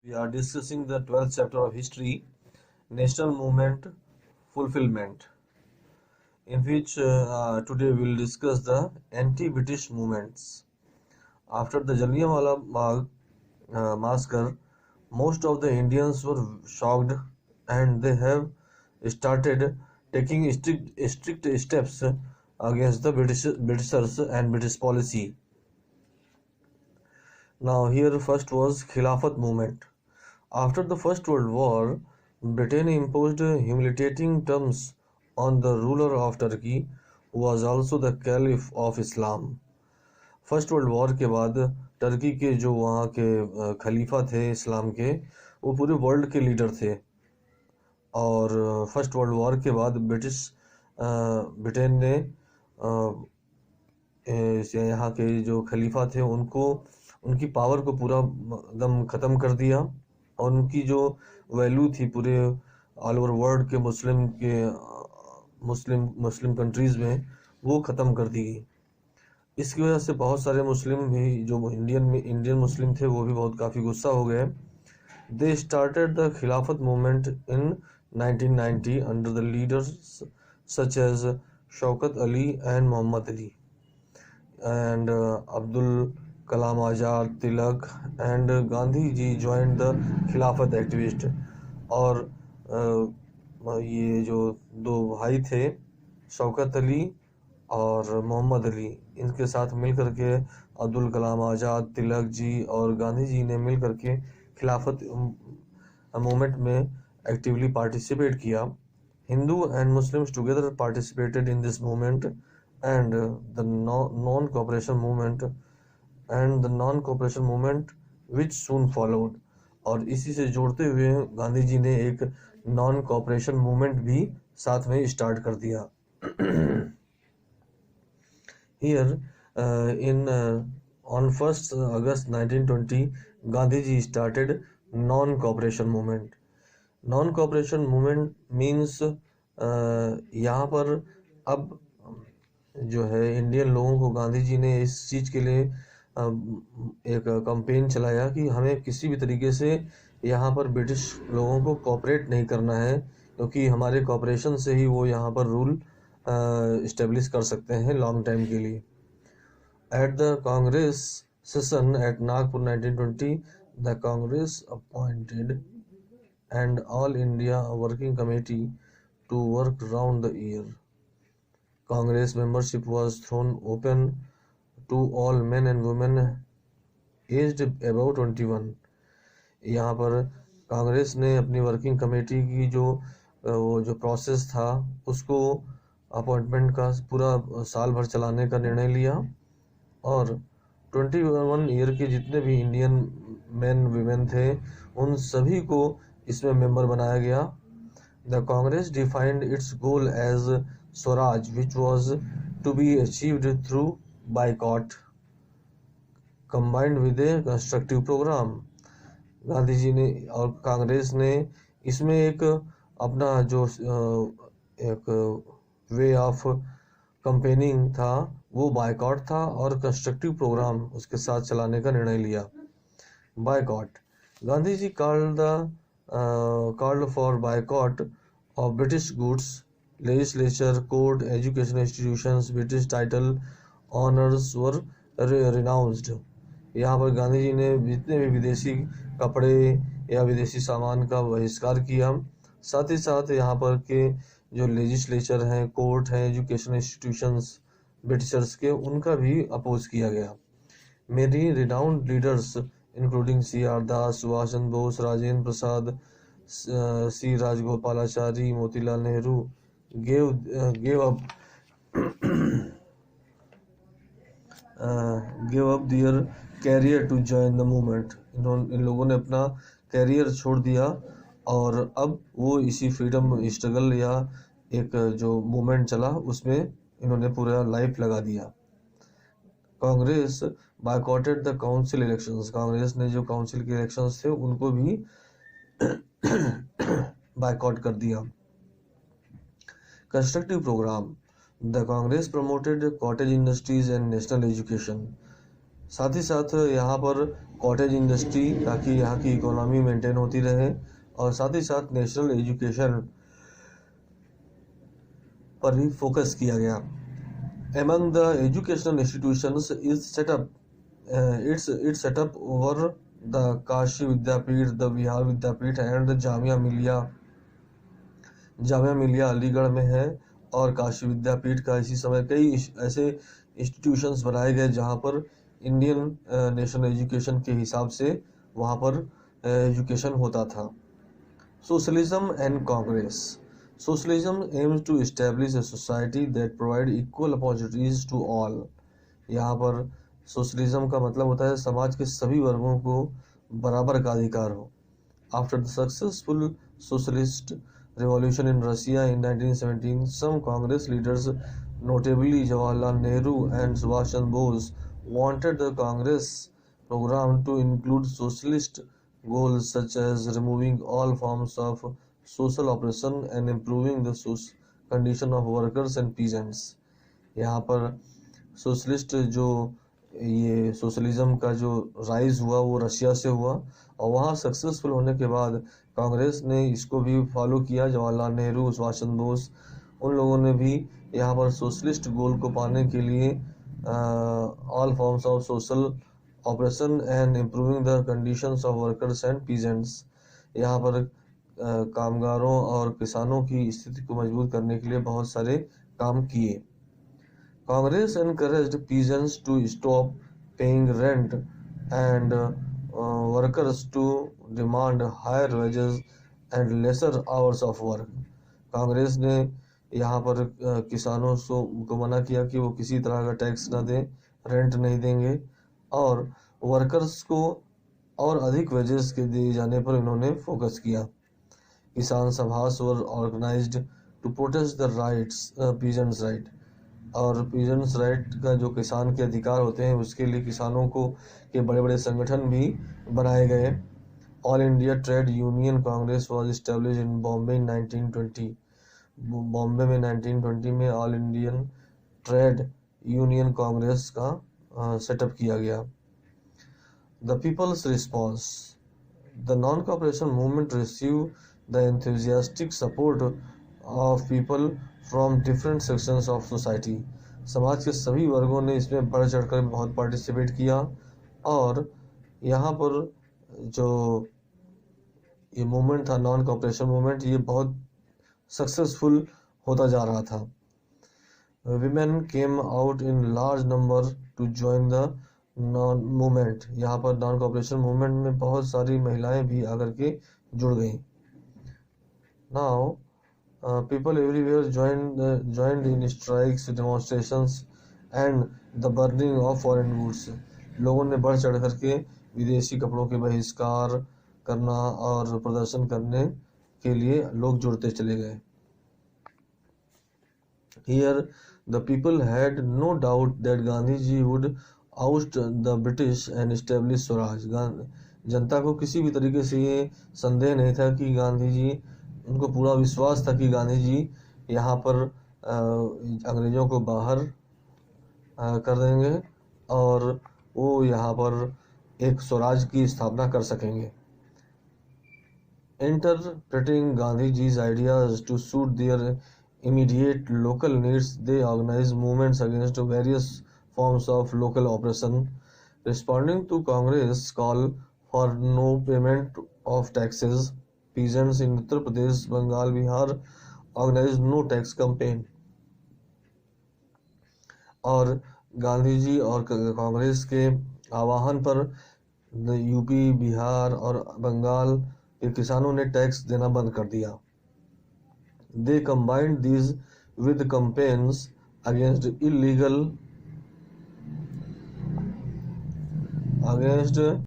We are discussing the 12th chapter of history, National Movement Fulfillment, in which today we will discuss the anti-British movements. After the Jallianwala Bagh massacre, most of the Indians were shocked and they have started taking strict steps against the Britishers and British policy. Now here first was Khilafat movement. After the First World War, Britain imposed humiliating terms on the ruler of Turkey, who was also the Caliph of Islam. First world war के बाद Turkey के जो वहाँ के खलीफा थे इस्लाम के, वो पूरे वर्ल्ड के लीडर थे। और फर्स्ट वर्ल्ड वॉर के बाद ब्रिटेन ने यहाँ के जो खलीफा थे उनको उनकी पावर को पूरा एकदम ख़त्म कर दिया और उनकी जो वैल्यू थी पूरे ऑल ओवर वर्ल्ड के मुस्लिम कंट्रीज़ में वो ख़त्म कर दी गई। इसकी वजह से बहुत सारे मुस्लिम भी जो इंडियन मुस्लिम थे वो भी बहुत काफ़ी गुस्सा हो गए। They started the Khilafat movement in 1990 under the leaders such as Shaukat Ali and Mohammad Ali and Abdul Kalam Azad, Tilak and Gandhi ji joined the खिलाफत एक्टिविस्ट। और ये जो दो भाई थे शौकत अली और मोहम्मद अली, इनके साथ मिल करके अब्दुल कलाम आज़ाद, तिलक जी और गांधी जी ने मिल करके खिलाफत मूवमेंट में एक्टिवली पार्टिसिपेट किया। Hindu and Muslims together participated in this movement and the non-cooperation movement which soon followed। और इसी से जोड़ते हुए गांधी जी ने एक नॉन कोऑपरेशन मूवमेंट भी साथ में स्टार्ट कर दिया। Here on 1st August 1920 Gandhi ji started non-cooperation movement। non-cooperation movement means यहाँ पर अब जो है इंडियन लोगों को गांधी जी ने इस चीज़ के लिए एक कैंपेन चलाया कि हमें किसी भी तरीके से यहाँ पर ब्रिटिश लोगों को कोऑपरेट नहीं करना है, क्योंकि हमारे कोऑपरेशन से ही वो यहाँ पर रूल इस्टेब्लिश कर सकते हैं लॉन्ग टाइम के लिए। At the Congress session at Nagpur 1920 the Congress appointed and all India working committee to work round the year. Congress membership was thrown open to all men and women aged above 21। यहाँ पर कांग्रेस ने अपनी working committee की जो process था उसको appointment का पूरा साल भर चलाने का निर्णय लिया और 21 ईयर के जितने भी इंडियन मेन वीमेन थे उन सभी को इसमें मेंबर बनाया गया। The Congress defined its goal as Swaraj, which was to be achieved through boycott combined with a constructive program। Gandhi ji ने और कांग्रेस ने इसमें एक अपना जो एक वे ऑफ कंपेनिंग था वो बायकॉट था और कंस्ट्रक्टिव प्रोग्राम उसके साथ चलाने का निर्णय लिया। Boycott, Gandhi ji called for boycott of British goods, legislature, court, education institutions, British title honors were renounced। यहाँ पर गांधी जी ने जितने भी विदेशी कपड़े या विदेशी सामान का बहिष्कार किया, साथ ही साथ यहाँ पर के जो लेजिस्लेचर हैं, कोर्ट हैं, एजुकेशन इंस्टीट्यूशंस ब्रिटिशर्स के, उनका भी अपोज किया गया। मेरी renowned leaders including C.R. Das, Subhash Chandra Bose, Rajendra Prasad, C. Rajagopalachari, Motilal Nehru gave up their career to join the movement। इन लोगों ने अपना कैरियर छोड़ दिया और अब वो इसी फ्रीडम स्ट्रगल या एक जो मूवमेंट चला उसमें इन्होंने पूरा लाइफ लगा दिया। Congress बायकॉटेड the council elections, Congress ने जो काउंसिल के इलेक्शंस थे उनको भी बायकॉट कर दिया। Constructive programme, the Congress promoted cottage industries and national education. साथ ही साथ यहाँ पर कॉटेज इंडस्ट्री, ताकि यहाँ की इकोनॉमी मेंटेन होती रहे, और साथ ही साथ नेशनल एजुकेशन पर भी फोकस किया गया। Among the educational institutions is set up it's set up over the Kashi Vidyapeeth, the Bihar Vidyapeeth and the Jamia Millia Aligarh में है, और काशी विद्यापीठ का इसी समय कई ऐसे इंस्टीट्यूशंस बनाए गए जहाँ पर इंडियन नेशनल एजुकेशन के हिसाब से वहाँ पर एजुकेशन होता था। Socialism and Congress. Socialism aims to establish a society that provide equal opportunities to all। यहाँ पर सोशलिज्म का मतलब होता है समाज के सभी वर्गों को बराबर का अधिकार हो। After the successful socialist revolution in Russia in 1917, some Congress leaders, notably Jawaharlal Nehru and Subhash Chandra Bose, wanted the Congress program to include socialist goals such as removing all forms of social oppression and improving the condition of workers and peasants। यहाँ पर socialist जो ये socialism का जो rise हुआ वो Russia से हुआ, और वहाँ सक्सेसफुल होने के बाद कांग्रेस ने इसको भी फॉलो किया। जवाहरलाल नेहरू, सुभाष चंद्र बोस, उन लोगों ने भी यहाँ पर सोशलिस्ट गोल को पाने के लिए all forms of social operation and improving the conditions of workers and peasants, यहाँ पर कामगारों और किसानों की स्थिति को मजबूत करने के लिए बहुत सारे काम किए। Congress encouraged peasants to stop paying rent and workers to demand higher wages and lesser hours of work। Congress ने यहाँ पर किसानों को मना किया कि वो किसी तरह का टैक्स ना दें, रेंट नहीं देंगे, और वर्कर्स को और अधिक वेजेस के दिए जाने पर इन्होंने फोकस किया। Kisan Sabhas were organised to protest the rights peasants right, और पीजेंट्स राइट का जो किसान के अधिकार होते हैं उसके लिए किसानों को के बड़े बड़े संगठन भी बनाए गए। All India Trade Union Congress was established in Bombay in 1920। Bombay में 1920 में All Indian Trade Union Congress का सेटअप किया गया। The people's response. The non cooperation movement receive the enthusiastic support of people from different sections of society। समाज के सभी वर्गों ने इसमें बढ़ चढ़कर बहुत पार्टिसिपेट किया, और यहाँ पर जो ये मूवमेंट था नॉन कॉपरेशन मूवमेंट, ये बहुत सक्सेसफुल होता जा रहा था। Women came out in large number two join the non movement. यहाँ पर नॉन कॉपरेशन मूवमेंट में बहुत सारी महिलाएं भी आकर के जुड़ गईं। Now, people everywhere joined in strikes, demonstrations, and the burning of foreign goods। लोगों ने बढ़ चढ़ करके विदेशी कपड़ों के बहिष्कार करना और प्रदर्शन करने के लिए लोग जुड़ते चले गए। Here, the people had no doubt that Gandhiji would oust the British and establish Swaraj। जनता को किसी भी तरीके से ये संदेह नहीं था कि गांधी जी, उनको पूरा विश्वास था कि गांधी जी यहाँ पर अंग्रेजों को बाहर कर देंगे और वो यहाँ पर एक स्वराज की स्थापना कर सकेंगे। इंटरप्रेटिंग गांधी जी's ideas to suit their immediate local needs, they organized movements against various forms of local oppression। Responding to Congress call for no payment of taxes, peasants in Uttar Pradesh, Bengal, Bihar organized no tax campaign। और गांधी जी और कांग्रेस के आह्वान पर UP, Bihar और बंगाल के किसानों ने tax देना बंद कर दिया। They combined these with campaigns against